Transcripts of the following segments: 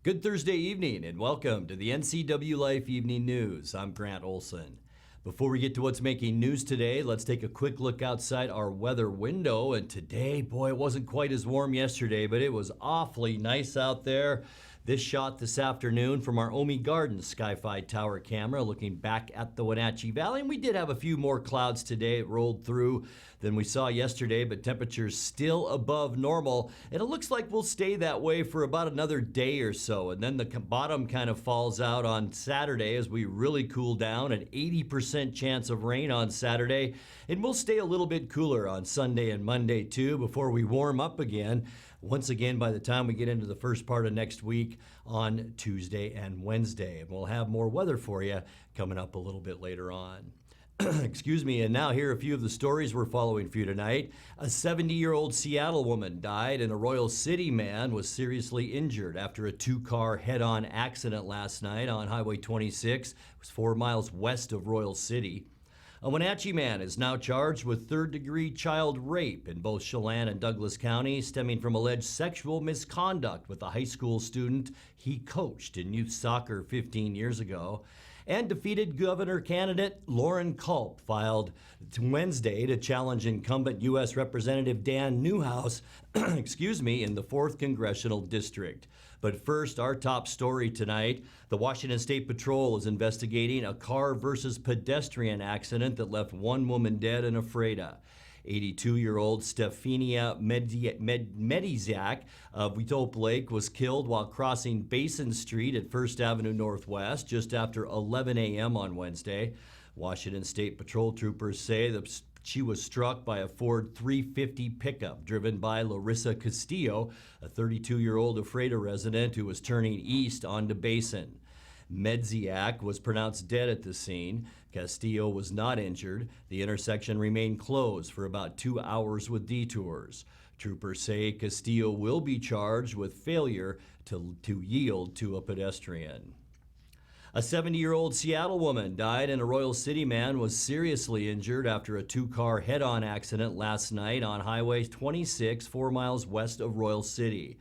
Good Thursday evening and welcome to the NCWLIFE Evening News. I'm Grant Olson. Before we get to what's making news today, let's take a quick look outside our weather window. And today, boy, it wasn't quite as warm yesterday, but it was awfully nice out there. This shot this afternoon from our Omi Gardens Sky-Fi Tower camera looking back at the Wenatchee Valley. And we did have a few more clouds today. It rolled through than we saw yesterday, but temperatures still above normal. And it looks like we'll stay that way for about another day or so. And then the bottom kind of falls out on Saturday as we really cool down. An 80% chance of rain on Saturday. And we'll stay a little bit cooler on Sunday and Monday too before we warm up again. Once again, by the time we get into the first part of next week on Tuesday and Wednesday. And we'll have more weather for you coming up a little bit later on. Excuse me, and now here are a few of the stories we're following for you tonight. A 70-year-old Seattle woman died and a Royal City man was seriously injured after a two-car head-on accident last night on Highway 26. It was 4 miles west of Royal City. A Wenatchee man is now charged with third-degree child rape in both Chelan and Douglas counties, stemming from alleged sexual misconduct with a high school student he coached in youth soccer 15 years ago. And defeated governor candidate Loren Culp filed Wednesday to challenge incumbent U.S. Representative Dan Newhouse, in the 4th Congressional District. But first, our top story tonight, the Washington State Patrol is investigating a car versus pedestrian accident that left one woman dead in Ephrata. 82-year-old Stefania Medizak of Weetope Lake was killed while crossing Basin Street at 1st Avenue Northwest just after 11 a.m. on Wednesday. Washington State Patrol troopers say that she was struck by a Ford 350 pickup driven by Larissa Castillo, a 32-year-old Ephrata resident who was turning east onto Basin. Medziak was pronounced dead at the scene. Castillo was not injured. The intersection remained closed for about 2 hours with detours. Troopers say Castillo will be charged with failure to yield to a pedestrian. A 70-year-old Seattle woman died and a Royal City man was seriously injured after a two-car head-on accident last night on Highway 26, 4 miles west of Royal City.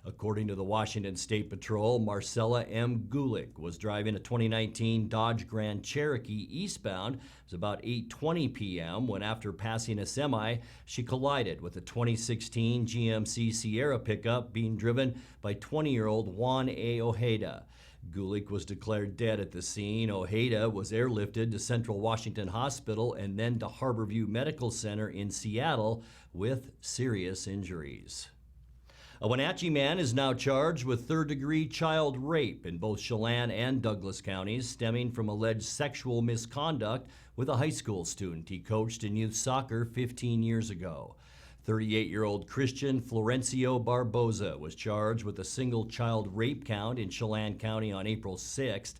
According to the Washington State Patrol, Marcella M. Gulick was driving a 2019 Dodge Grand Cherokee eastbound. It was about 8:20 p.m. when, after passing a semi, she collided with a 2016 GMC Sierra pickup being driven by 20-year-old Juan A. Ojeda. Gulick was declared dead at the scene. Ojeda was airlifted to Central Washington Hospital and then to Harborview Medical Center in Seattle with serious injuries. A Wenatchee man is now charged with third-degree child rape in both Chelan and Douglas counties, stemming from alleged sexual misconduct with a high school student he coached in youth soccer 15 years ago. 38-year-old Christian Florencio Barboza was charged with a single child rape count in Chelan County on April 6th.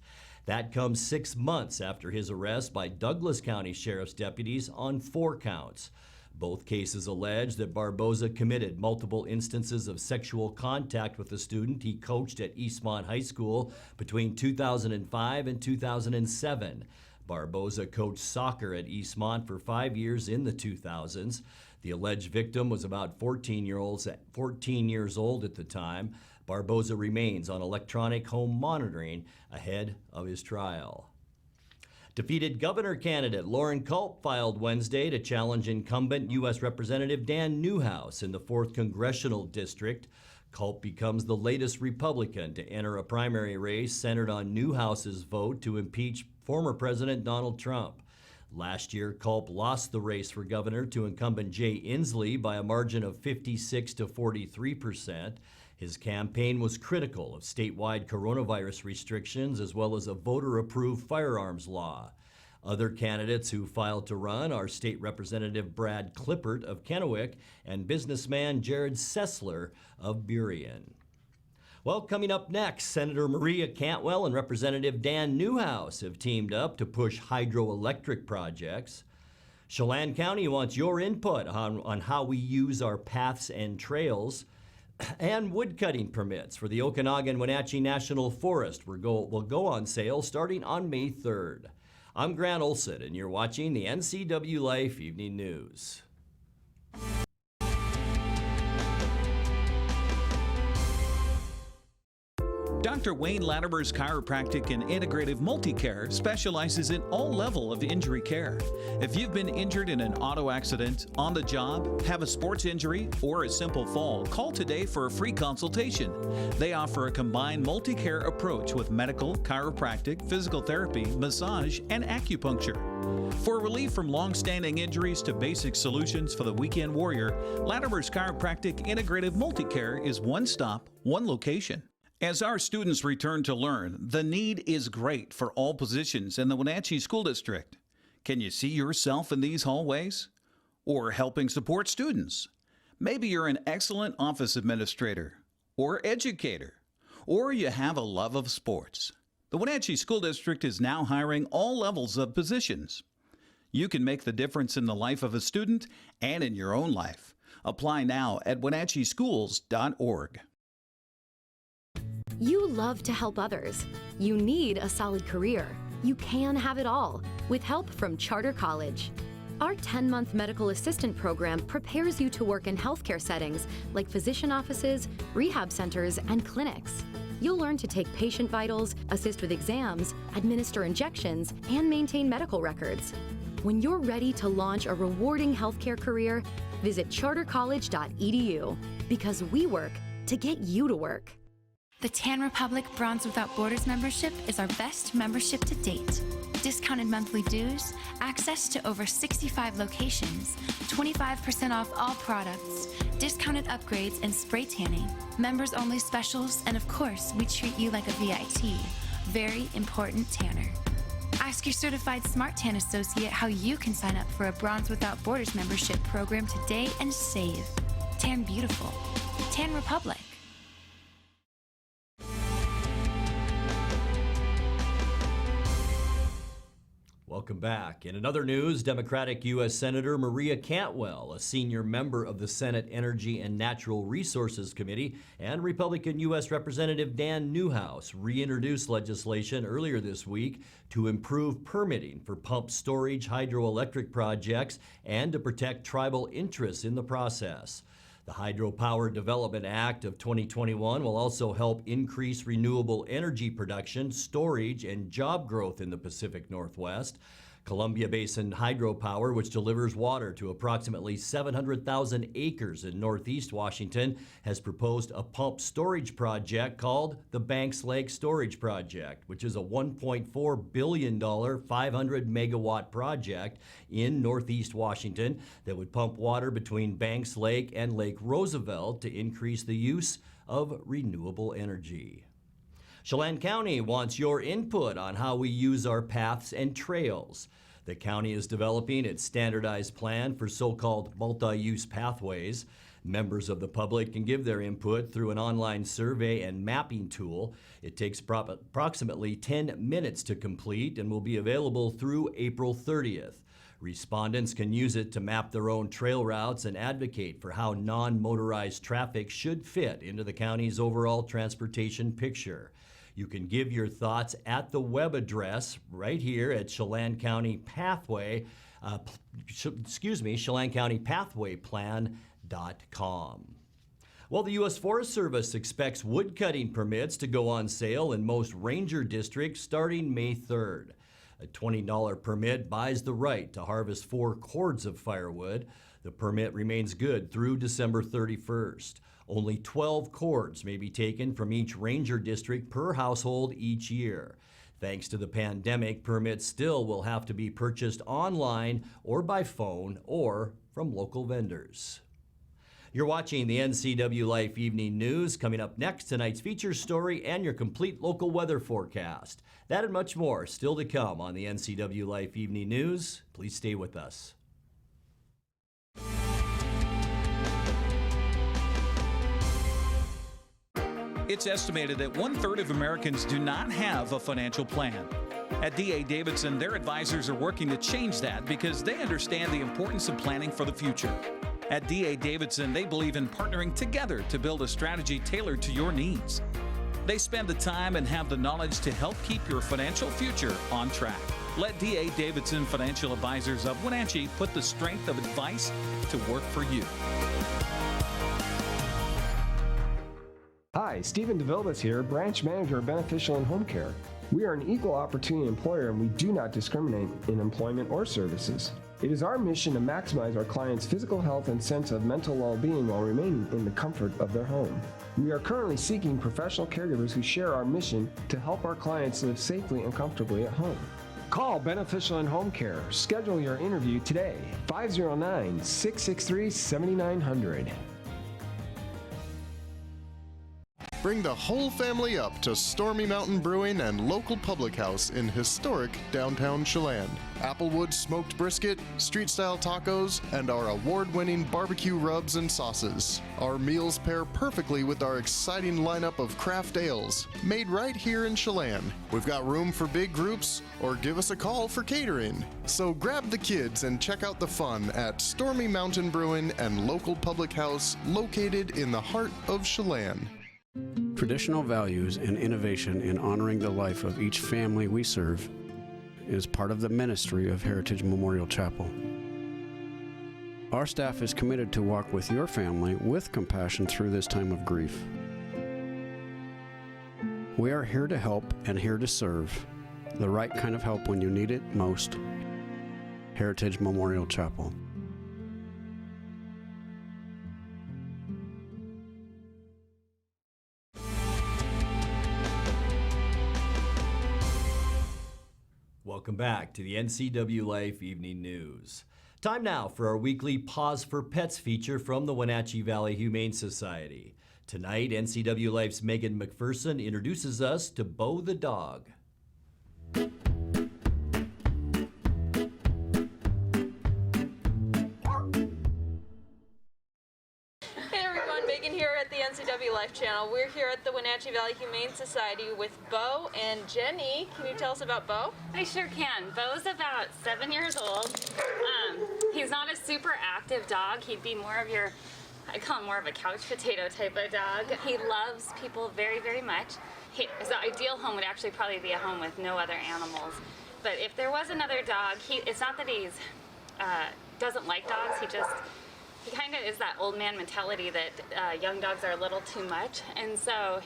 That comes 6 months after his arrest by Douglas County Sheriff's deputies on 4 counts. Both cases allege that Barboza committed multiple instances of sexual contact with a student he coached at Eastmont High School between 2005 and 2007. Barboza coached soccer at Eastmont for 5 years in the 2000s. The alleged victim was about 14 years old at the time. Barboza remains on electronic home monitoring ahead of his trial. Defeated governor candidate Loren Culp filed Wednesday to challenge incumbent U.S. Representative Dan Newhouse in the 4th Congressional District. Culp becomes the latest Republican to enter a primary race centered on Newhouse's vote to impeach former President Donald Trump. Last year, Culp lost the race for governor to incumbent Jay Inslee by a margin of 56 to 43%. His campaign was critical of statewide coronavirus restrictions as well as a voter-approved firearms law. Other candidates who filed to run are State Representative Brad Klippert of Kennewick and businessman Jared Sessler of Burien. Well, coming up next, Senator Maria Cantwell and Representative Dan Newhouse have teamed up to push hydroelectric projects. Chelan County wants your input on how we use our paths and trails. And woodcutting permits for the Okanagan-Wenatchee National Forest will go on sale starting on May 3rd. I'm Grant Olson, and you're watching the NCWLIFE Evening News. Dr. Wayne Latimer's Chiropractic and Integrative Multicare specializes in all level of injury care. If you've been injured in an auto accident, on the job, have a sports injury, or a simple fall, call today for a free consultation. They offer a combined multi-care approach with medical, chiropractic, physical therapy, massage, and acupuncture. For relief from long-standing injuries to basic solutions for the weekend warrior, Latimer's Chiropractic Integrative Multicare is one stop, one location. As our students return to learn, the need is great for all positions in the Wenatchee School District. Can you see yourself in these hallways? Or helping support students? Maybe you're an excellent office administrator or educator, or you have a love of sports. The Wenatchee School District is now hiring all levels of positions. You can make the difference in the life of a student and in your own life. Apply now at wenatcheeschools.org. You love to help others. You need a solid career. You can have it all with help from Charter College. Our 10-month medical assistant program prepares you to work in healthcare settings like physician offices, rehab centers, and clinics. You'll learn to take patient vitals, assist with exams, administer injections, and maintain medical records. When you're ready to launch a rewarding healthcare career, visit chartercollege.edu because we work to get you to work. The Tan Republic Bronze Without Borders membership is our best membership to date. Discounted monthly dues, access to over 65 locations, 25% off all products, discounted upgrades and spray tanning, members-only specials, and of course, we treat you like a VIP. Very important tanner. Ask your certified Smart Tan associate how you can sign up for a Bronze Without Borders membership program today and save. Tan Beautiful. Tan Republic. Welcome back. In another news, Democratic U.S. Senator Maria Cantwell, a senior member of the Senate Energy and Natural Resources Committee, and Republican U.S. Representative Dan Newhouse reintroduced legislation earlier this week to improve permitting for pump storage hydroelectric projects and to protect tribal interests in the process. The Hydropower Development Act of 2021 will also help increase renewable energy production, storage, and job growth in the Pacific Northwest. Columbia Basin Hydropower, which delivers water to approximately 700,000 acres in northeast Washington, has proposed a pump storage project called the Banks Lake Storage Project, which is a $1.4 billion 500-megawatt project in northeast Washington that would pump water between Banks Lake and Lake Roosevelt to increase the use of renewable energy. Chelan County wants your input on how we use our paths and trails. The county is developing its standardized plan for so-called multi-use pathways. Members of the public can give their input through an online survey and mapping tool. It takes approximately 10 minutes to complete and will be available through April 30th. Respondents can use it to map their own trail routes and advocate for how non-motorized traffic should fit into the county's overall transportation picture. You can give your thoughts at the web address right here at Chelan County Pathway, ChelanCountyPathwayPlan.com. Well, the U.S. Forest Service expects woodcutting permits to go on sale in most ranger districts starting May 3rd. A $20 permit buys the right to harvest 4 cords of firewood. The permit remains good through December 31st. Only 12 cords may be taken from each ranger district per household each year. Thanks to the pandemic, permits still will have to be purchased online or by phone or from local vendors. You're watching the NCWLIFE Evening News. Coming up next, tonight's feature story and your complete local weather forecast. That and much more still to come on the NCWLIFE Evening News. Please stay with us. It's estimated that 1/3 of Americans do not have a financial plan. At D.A. Davidson, their advisors are working to change that because they understand the importance of planning for the future. At D.A. Davidson, they believe in partnering together to build a strategy tailored to your needs. They spend the time and have the knowledge to help keep your financial future on track. Let D.A. Davidson Financial Advisors of Wenatchee put the strength of advice to work for you. Hi, Hi, Stephen DeVilbiss here, Branch Manager of Beneficial and Home Care. We are an equal opportunity employer and we do not discriminate in employment or services. It is our mission to maximize our clients' physical health and sense of mental well-being while remaining in the comfort of their home. We are currently seeking professional caregivers who share our mission to help our clients live safely and comfortably at home. Call Beneficial and Home Care. Schedule your interview today. 509-663-7900. Bring the whole family up to Stormy Mountain Brewing and local public house in historic downtown Chelan. Applewood smoked brisket, street-style tacos, and our award-winning barbecue rubs and sauces. Our meals pair perfectly with our exciting lineup of craft ales, made right here in Chelan. We've got room for big groups, or give us a call for catering. So grab the kids and check out the fun at Stormy Mountain Brewing and local public house located in the heart of Chelan. Traditional values and innovation in honoring the life of each family we serve is part of the ministry of Heritage Memorial Chapel. Our staff is committed to walk with your family with compassion through this time of grief. We are here to help and here to serve, the right kind of help when you need it most. Heritage Memorial Chapel. Welcome back to the NCWLIFE Evening News. Time now for our weekly Pause for Pets feature from the Wenatchee Valley Humane Society. Tonight, NCWLIFE's Megan McPherson introduces us to Bo the dog. NCWLIFE channel. We're here at the Wenatchee Valley Humane Society with Bo and Jenny. Can you tell us about Bo? I sure can. Bo's about 7 years old. He's not a super active dog. He'd be more of your, I call him more of a couch potato type of dog. He loves people very, very much. His ideal home would actually probably be a home with no other animals. But if there was another dog, it's not that he's doesn't like dogs. He kind of is that old man mentality that young dogs are a little too much. And so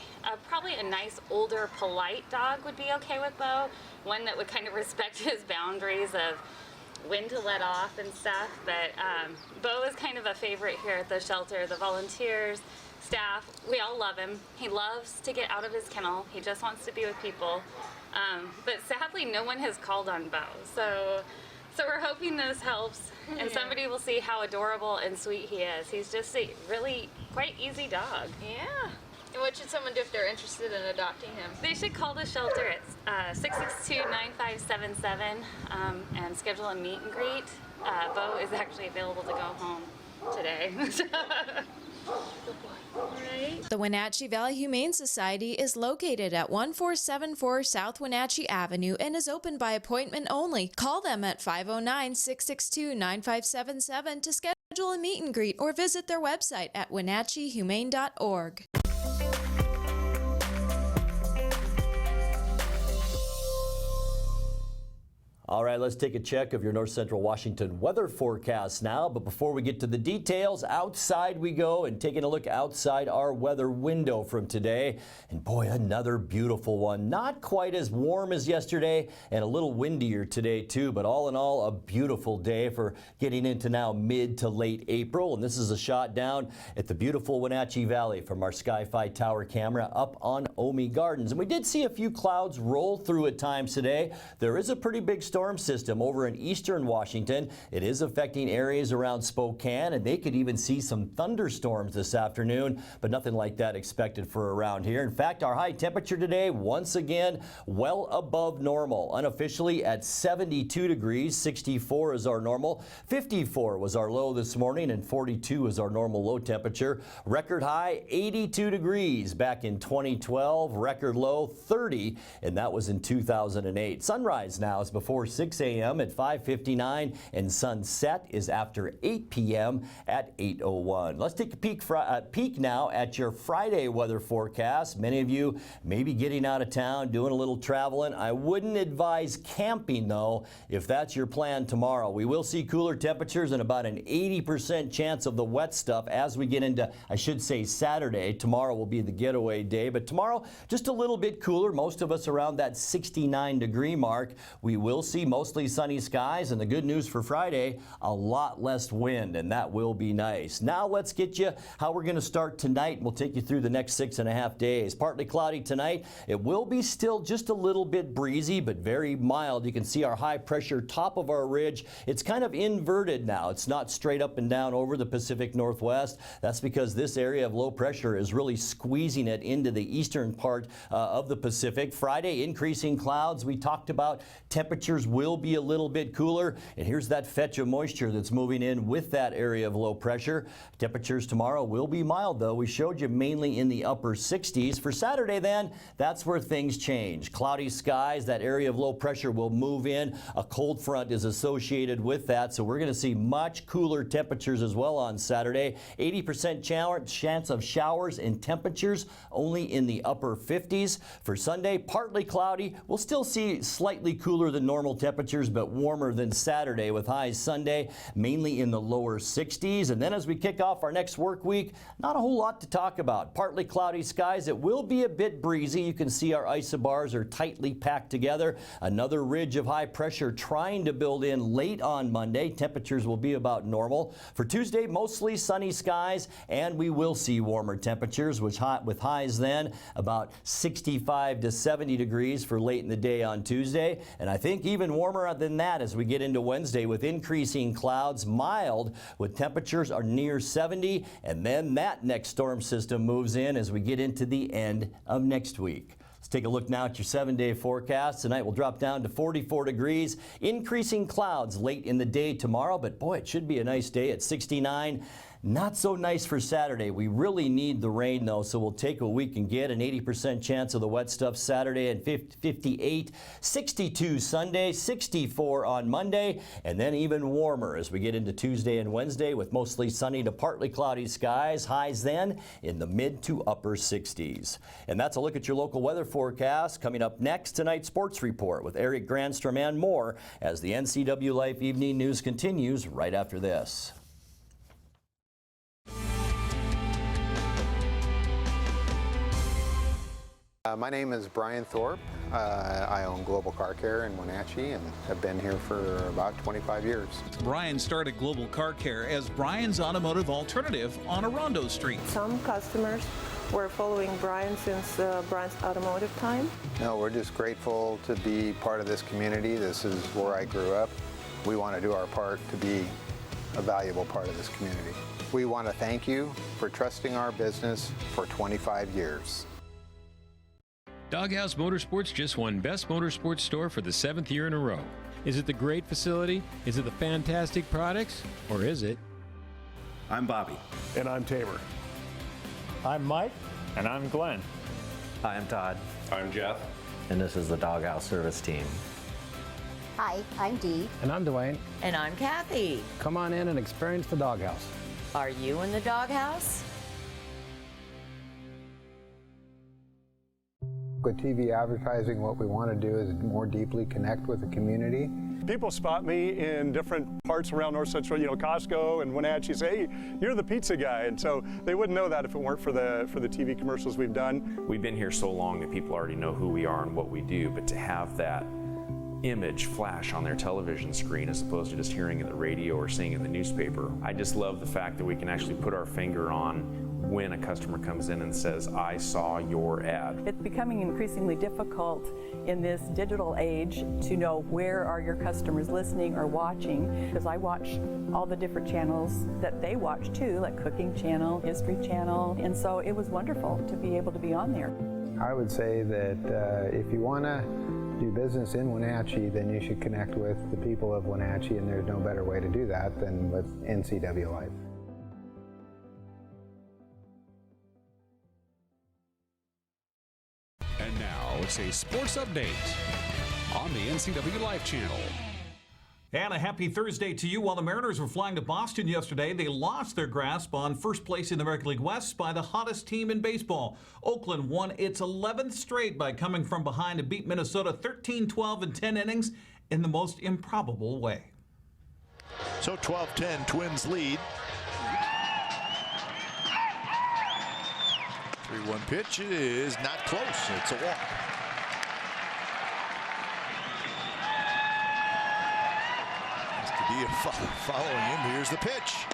probably a nice, older, polite dog would be okay with Bo. One that would kind of respect his boundaries of when to let off and stuff. But Bo is kind of a favorite here at the shelter. The volunteers, staff, we all love him. He loves to get out of his kennel. He just wants to be with people. But sadly, no one has called on Bo. So we're hoping this helps, and somebody will see how adorable and sweet he is. He's just a really quite easy dog. Yeah. And what should someone do if they're interested in adopting him? They should call the shelter at 662-9577 and schedule a meet and greet. Bo is actually available to go home today. Right. The Wenatchee Valley Humane Society is located at 1474 South Wenatchee Avenue and is open by appointment only. Call them at 509-662-9577 to schedule a meet and greet or visit their website at wenatcheehumane.org. All right, let's take a check of your North Central Washington weather forecast now. But before we get to the details, outside we go and taking a look outside our weather window from today. And boy, another beautiful one. Not quite as warm as yesterday and a little windier today too, but all in all, a beautiful day for getting into now mid to late April. And this is a shot down at the beautiful Wenatchee Valley from our Sky-Fi Tower camera up on Omi Gardens. And we did see a few clouds roll through at times today. There is a pretty big storm system over in eastern Washington. It is affecting areas around Spokane, and they could even see some thunderstorms this afternoon, but nothing like that expected for around here. In fact, our high temperature today, once again, well above normal. Unofficially at 72 degrees, 64 is our normal, 54 was our low this morning, and 42 is our normal low temperature. Record high, 82 degrees back in 2012, record low, 30, and that was in 2008. Sunrise now is before 6 a.m. at 5:59, and sunset is after 8 p.m. at 8:01. Let's take a peek now at your Friday weather forecast. Many of you may be getting out of town, doing a little traveling. I wouldn't advise camping, though, if that's your plan tomorrow. We will see cooler temperatures and about an 80% chance of the wet stuff as we get into, I should say, Saturday. Tomorrow will be the getaway day, but tomorrow just a little bit cooler. Most of us around that 69-degree mark. We will see mostly sunny skies, and the good news for Friday, a lot less wind, and that will be nice. Now let's get you how we're going to start tonight. We'll take you through the next 6.5 days. Partly cloudy tonight. It will be still just a little bit breezy, but very mild. You can see our high pressure top of our ridge. It's kind of inverted now. It's not straight up and down over the Pacific Northwest. That's because this area of low pressure is really squeezing it into the eastern part of the Pacific. Friday, increasing clouds. We talked about temperatures will be a little bit cooler, and here's that fetch of moisture that's moving in with that area of low pressure. Temperatures tomorrow will be mild, though. We showed you mainly in the upper 60s. For Saturday, then, that's where things change. Cloudy skies, that area of low pressure will move in. A cold front is associated with that, so we're going to see much cooler temperatures as well on Saturday. 80% chance of showers and temperatures only in the upper 50s. For Sunday, partly cloudy. We'll still see slightly cooler than normal temperatures, but warmer than Saturday, with highs Sunday mainly in the lower 60s. And then as we kick off our next work week, not a whole lot to talk about. Partly cloudy skies. It will be a bit breezy. You can see our isobars are tightly packed together. Another ridge of high pressure trying to build in late on Monday. Temperatures will be about normal. For Tuesday, mostly sunny skies, and we will see warmer temperatures, with highs then about 65 to 70 degrees for late in the day on Tuesday. And I think even warmer than that as we get into Wednesday, with increasing clouds, mild with temperatures are near 70. And then that next storm system moves in as we get into the end of next week. Let's take a look now at your 7-day forecast. Tonight will drop down to 44 degrees. Increasing clouds late in the day tomorrow, but boy, it should be a nice day at 69. Not so nice for Saturday. We really need the rain, though, so we'll take what we can get. An 80% chance of the wet stuff Saturday, and 58, 62 Sunday, 64 on Monday, and then even warmer as we get into Tuesday and Wednesday with mostly sunny to partly cloudy skies. Highs then in the mid to upper 60s. And that's a look at your local weather forecast. Coming up next, tonight's sports report with Eric Granstrom and more as the NCWLIFE Evening News continues right after this. My name is Brian Thorpe. I own Global Car Care in Wenatchee and have been here for about 25 years. Brian started Global Car Care as Brian's automotive alternative on Orondo Street. Some customers were following Brian since Brian's automotive time. No, we're just grateful to be part of this community. This is where I grew up. We want to do our part to be a valuable part of this community. We want to thank you for trusting our business for 25 years. Doghouse Motorsports just won Best Motorsports Store for the 7th year in a row. Is it the great facility? Is it the fantastic products? Or is it? I'm Bobby. And I'm Tabor. I'm Mike. And I'm Glenn. Hi, I'm Todd. I'm Jeff. And this is the Doghouse Service Team. Hi, I'm Dee. And I'm Dwayne. And I'm Kathy. Come on in and experience the Doghouse. Are you in the Doghouse? With TV advertising, what we want to do is more deeply connect with the community. People spot me in different parts around North Central, Costco and Wenatchee, say, hey, you're the pizza guy. And so they wouldn't know that if it weren't for the TV commercials we've done. We've been here so long that people already know who we are and what we do, but to have that image flash on their television screen as opposed to just hearing it in the radio or seeing it in the newspaper, I just love the fact that we can actually put our finger on when a customer comes in and says, I saw your ad. It's becoming increasingly difficult in this digital age to know where are your customers listening or watching, because I watch all the different channels that they watch too, like Cooking Channel, History Channel, and so it was wonderful to be able to be on there. I would say that if you want to do business in Wenatchee, then you should connect with the people of Wenatchee, and there's no better way to do that than with NCWLIFE. And now it's a sports update on the NCWLIFE channel. And a happy Thursday to you. While the Mariners were flying to Boston yesterday, they lost their grasp on first place in the American League West by the hottest team in baseball. Oakland won its 11th straight by coming from behind to beat Minnesota 13-12 in 10 innings in the most improbable way. So 12-10, Twins lead. 3-1 pitch is not close. It's a walk. Following him, here's the pitch.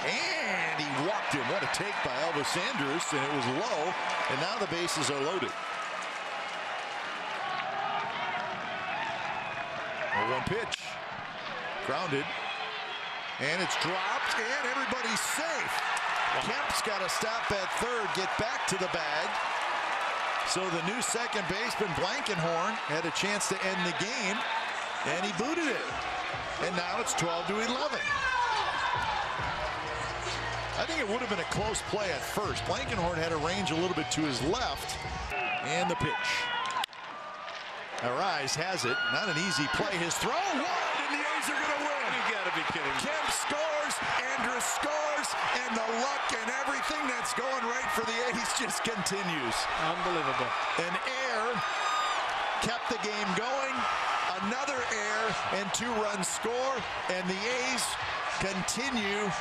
And he walked him. What a take by Elvis Andrus, and it was low, and now the bases are loaded. 0-1 pitch. Grounded. And it's dropped, and everybody's safe. Kemp's got to stop at third, get back to the bag. So the new second baseman, Blankenhorn, had a chance to end the game, and he booted it. And now it's 12-11. I think it would have been a close play at first. Blankenhorn had a range a little bit to his left. And the pitch. Arise has it. Not an easy play. His throw wide, and the A's are going to win. You got to be kidding me. Kemp scores, Andrus scores, and the luck and everything that's going right for the A's just continues. Unbelievable. An error kept the game going. Another error and 2-run score, and the A's continue.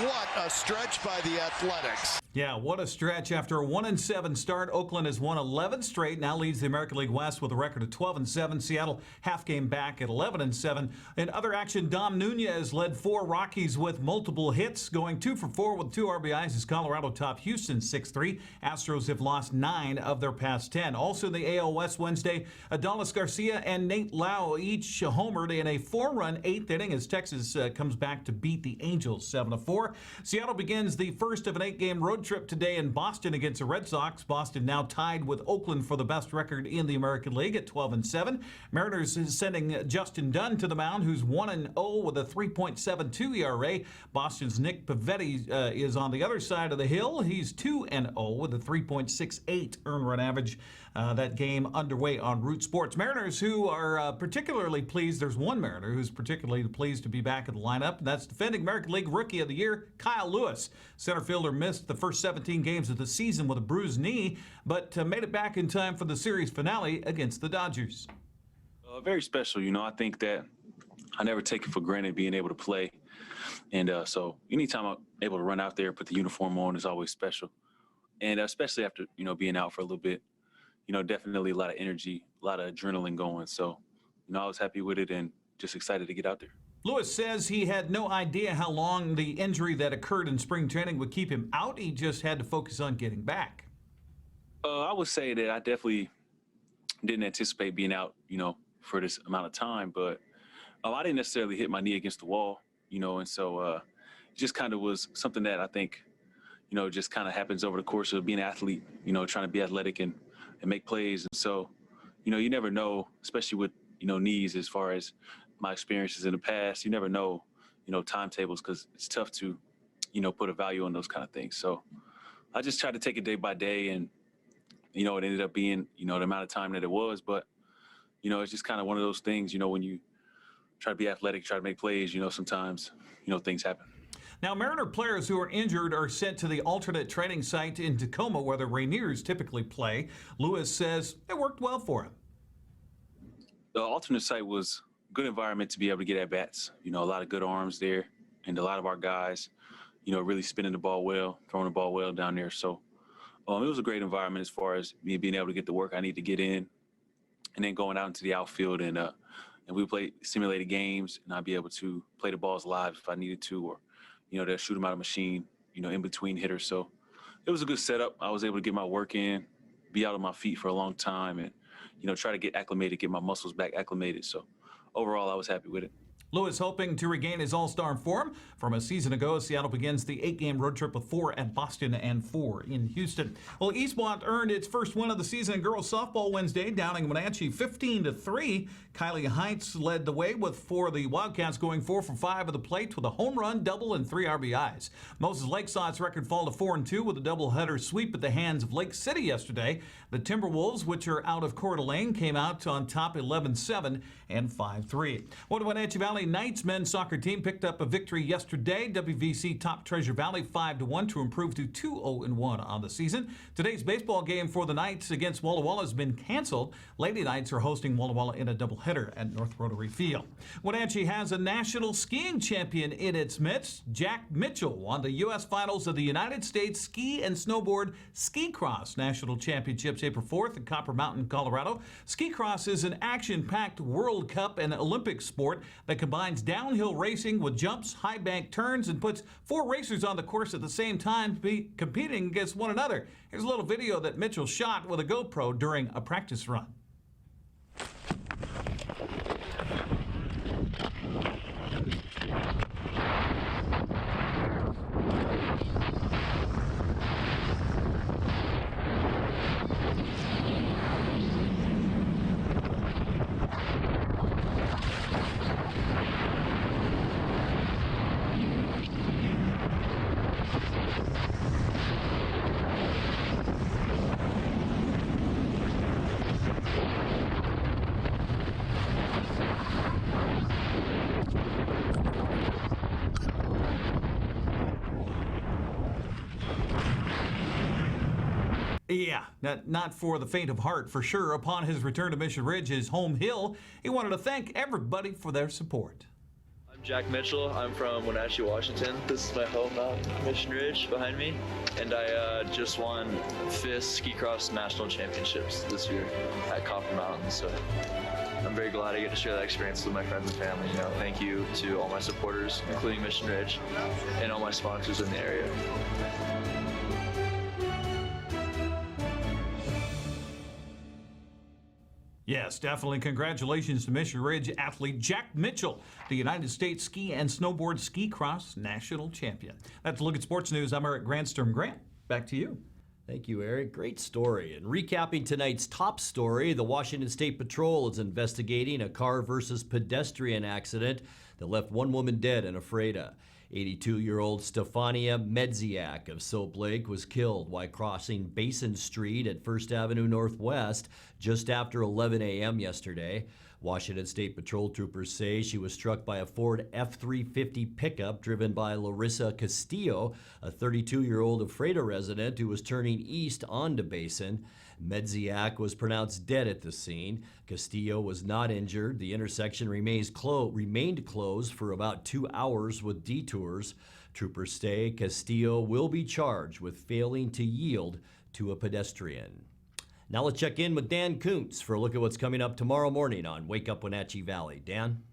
What a stretch by the Athletics. Yeah, what a stretch. After a 1-7 start, Oakland has won 11 straight, now leads the American League West with a record of 12-7. Seattle half game back at 11-7. In other action, Dom Nunez led 4 Rockies with multiple hits, going 2 for 4 with 2 RBIs as Colorado topped Houston 6-3. Astros have lost 9 of their past 10. Also in the AL West Wednesday, Adolis Garcia and Nate Lau each homered in a 4-run 8th inning as Texas comes back to beat the Angels 7-4. Seattle begins the first of an 8-game road trip today in Boston against the Red Sox. Boston now tied with Oakland for the best record in the American League at 12-7. Mariners is sending Justin Dunn to the mound, who's 1-0 with a 3.72 ERA. Boston's Nick Pivetta is on the other side of the hill. He's 2-0 with a 3.68 earned run average. That game underway on Root Sports. Mariners who are particularly pleased. There's one Mariner who's particularly pleased to be back in the lineup, and that's defending American League Rookie of the Year, Kyle Lewis. Center fielder missed the first 17 games of the season with a bruised knee, but made it back in time for the series finale against the Dodgers. Very special. You know, I think that I never take it for granted being able to play. And so anytime I'm able to run out there, put the uniform on is always special. And especially after, being out for a little bit, definitely a lot of energy, a lot of adrenaline going. So, I was happy with it and just excited to get out there. Lewis says he had no idea how long the injury that occurred in spring training would keep him out. He just had to focus on getting back. I would say that I definitely didn't anticipate being out, for this amount of time. But I didn't necessarily hit my knee against the wall, and so it just kind of was something that I think, just kind of happens over the course of being an athlete, trying to be athletic and make plays. And so, you never know, especially with, knees, as far as my experiences in the past, you never know, timetables, because it's tough to, put a value on those kind of things. So I just tried to take it day by day, and, it ended up being, the amount of time that it was. But, it's just kind of one of those things, when you try to be athletic, try to make plays, sometimes, things happen. Now, Mariner players who are injured are sent to the alternate training site in Tacoma, where the Rainiers typically play. Lewis says it worked well for him. The alternate site was a good environment to be able to get at bats. A lot of good arms there, and a lot of our guys, really spinning the ball well, throwing the ball well down there. So it was a great environment as far as me being able to get the work I need to get in, and then going out into the outfield and we play simulated games, and I'd be able to play the balls live if I needed to, or they'll shoot them out of machine, in between hitters. So it was a good setup. I was able to get my work in, be out on my feet for a long time, and, try to get acclimated, get my muscles back acclimated. So overall, I was happy with it. Lewis hoping to regain his all-star form from a season ago. Seattle begins the 8-game road trip with 4 at Boston and 4 in Houston. Well, Eastmont earned its first win of the season in girls softball Wednesday, downing Wenatchee 15-3. Kylie Heights led the way for the Wildcats, going 4 for 5 at the plate with a home run, double, and 3 RBIs. Moses Lake saw its record fall to 4-2 with a doubleheader sweep at the hands of Lake City yesterday. The Timberwolves, which are out of Coeur d'Alene, came out on top 11-7 and 5-3. Well, the Wenatchee Valley Knights men's soccer team picked up a victory yesterday. WVC topped Treasure Valley 5-1 to improve to 2-0-1 on the season. Today's baseball game for the Knights against Walla Walla has been canceled. Lady Knights are hosting Walla Walla in a doubleheader at North Rotary Field. Wenatchee has a national skiing champion in its midst. Jack Mitchell won the U.S. finals of the United States Ski and Snowboard Ski Cross National Championships April 4th at Copper Mountain, Colorado. Ski Cross is an action-packed World Cup and Olympic sport that combines downhill racing with jumps, high bank turns, and puts 4 racers on the course at the same time competing against one another. Here's a little video that Mitchell shot with a GoPro during a practice run. Yeah, not for the faint of heart, for sure. Upon his return to Mission Ridge, his home hill, he wanted to thank everybody for their support. I'm Jack Mitchell. I'm from Wenatchee, Washington. This is my home mountain, Mission Ridge, behind me. And I just won 5th Ski Cross National Championships this year at Copper Mountain. So I'm very glad I get to share that experience with my friends and family. Thank you to all my supporters, including Mission Ridge, and all my sponsors in the area. Yes, definitely. Congratulations to Mission Ridge athlete Jack Mitchell, the United States Ski and Snowboard Ski Cross National Champion. That's a look at sports news. I'm Eric Grandstrom. Grant, back to you. Thank you, Eric. Great story. And recapping tonight's top story, the Washington State Patrol is investigating a car versus pedestrian accident that left one woman dead in Ephrata. 82-year-old Stefania Medziak of Soap Lake was killed while crossing Basin Street at 1st Avenue Northwest just after 11 a.m. yesterday. Washington State Patrol troopers say she was struck by a Ford F-350 pickup driven by Larissa Castillo, a 32-year-old Ephrata resident who was turning east onto Basin. Medziak was pronounced dead at the scene. Castillo was not injured. The intersection remained closed for about 2 hours with detours. Troopers say Castillo will be charged with failing to yield to a pedestrian. Now let's check in with Dan Kuntz for a look at what's coming up tomorrow morning on Wake Up Wenatchee Valley. Dan?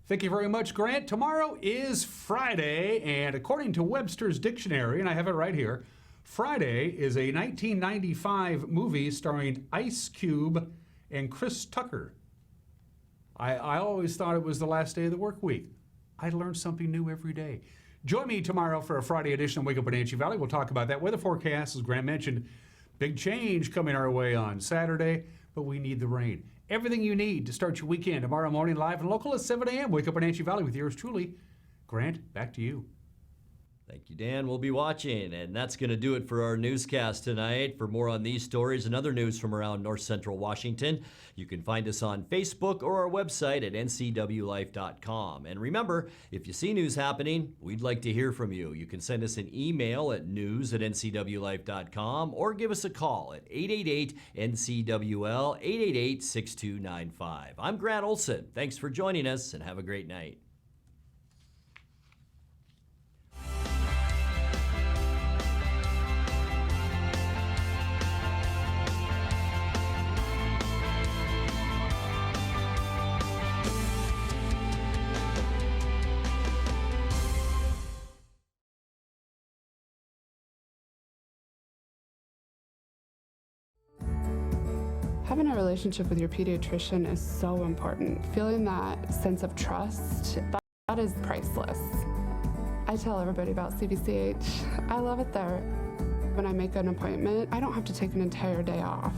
Thank you very much, Grant. Tomorrow is Friday, and according to Webster's Dictionary, and I have it right here, Friday is a 1995 movie starring Ice Cube and Chris Tucker. I always thought it was the last day of the work week. I learn something new every day. Join me tomorrow for a Friday edition of Wake Up Wenatchee Valley. We'll talk about that weather forecast, as Grant mentioned. Big change coming our way on Saturday, but we need the rain. Everything you need to start your weekend tomorrow morning, live and local at 7 a.m. Wake Up Wenatchee Valley with yours truly. Grant, back to you. Thank you, Dan. We'll be watching, and that's going to do it for our newscast tonight. For more on these stories and other news from around North Central Washington, you can find us on Facebook or our website at ncwlife.com. And remember, if you see news happening, we'd like to hear from you. You can send us an email at news@ncwlife.com or give us a call at 888-NCWL, 888-6295. I'm Grant Olson. Thanks for joining us, and have a great night. Having a relationship with your pediatrician is so important. Feeling that sense of trust, that is priceless. I tell everybody about CVCH. I love it there. When I make an appointment, I don't have to take an entire day off.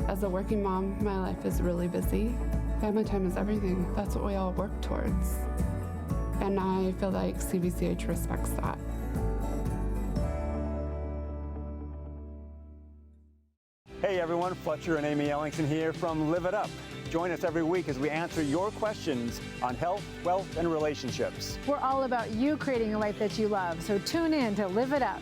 As a working mom, my life is really busy. Family time is everything. That's what we all work towards. And I feel like CVCH respects that. Hey everyone, Fletcher and Amy Ellingson here from Live It Up. Join us every week as we answer your questions on health, wealth, and relationships. We're all about you creating a life that you love, so tune in to Live It Up.